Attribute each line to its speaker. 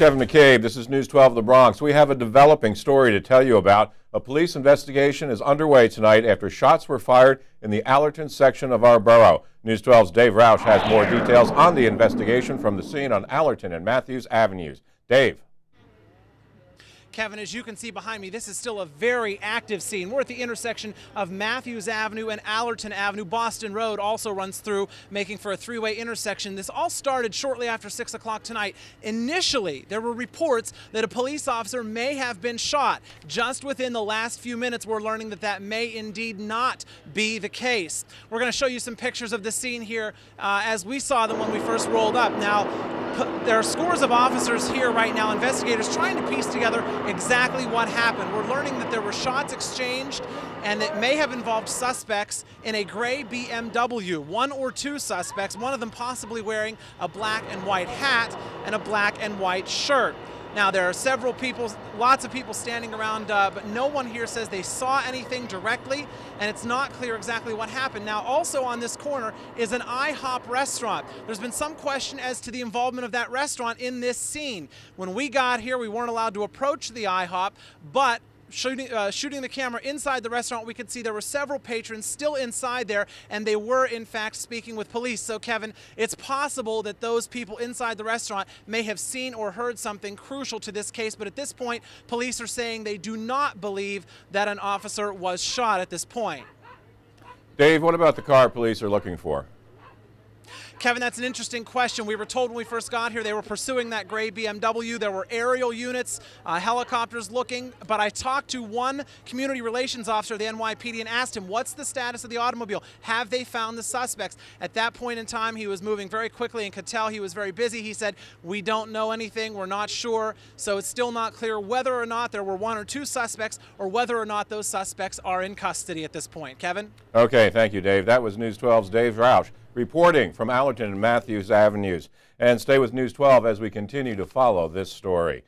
Speaker 1: Kevin McCabe. This is News 12 of the Bronx. We have a developing story to tell you about. A police investigation is underway tonight after shots were fired in the Allerton section of our borough. News 12's Dave Roush has more details on the investigation from the scene on Allerton and Matthews Avenues. Dave.
Speaker 2: Kevin, as you can see behind me, this is still a very active scene. We're at the intersection of Matthews Avenue and Allerton Avenue. Boston Road also runs through, making for a three-way intersection. This all started shortly after 6 o'clock tonight. Initially, there were reports that a police officer may have been shot. Just within the last few minutes, we're learning that that may indeed not be the case. We're going to show you some pictures of the scene here as we saw them when we first rolled up. Now, there are scores of officers here right now, investigators trying to piece together exactly what happened. We're learning that there were shots exchanged and it may have involved suspects in a gray BMW. One or two suspects, one of them possibly wearing a black and white hat and a black and white shirt. Now, there are several people, lots of people standing around, but no one here says they saw anything directly, and it's not clear exactly what happened. Now, also on this corner is an IHOP restaurant. There's been some question as to the involvement of that restaurant in this scene. When we got here, we weren't allowed to approach the IHOP, but shooting the camera inside the restaurant, we could see there were several patrons still inside there, and they were in fact speaking with police. So Kevin, it's possible that those people inside the restaurant may have seen or heard something crucial to this case, but at this point, police are saying they do not believe that an officer was shot at this point.
Speaker 1: Dave, what about the car police are looking for?
Speaker 2: Kevin, that's an interesting question. We were told when we first got here they were pursuing that gray BMW. There were aerial units, helicopters looking, but I talked to one community relations officer of the NYPD and asked him, what's the status of the automobile? Have they found the suspects? At that point in time, he was moving very quickly and could tell he was very busy. He said, we don't know anything, we're not sure, so it's still not clear whether or not there were one or two suspects or whether or not those suspects are in custody at this point. Kevin?
Speaker 1: Okay, thank you, Dave. That was News 12's Dave Roush reporting from Allerton and Matthews Avenues. And stay with News 12 as we continue to follow this story.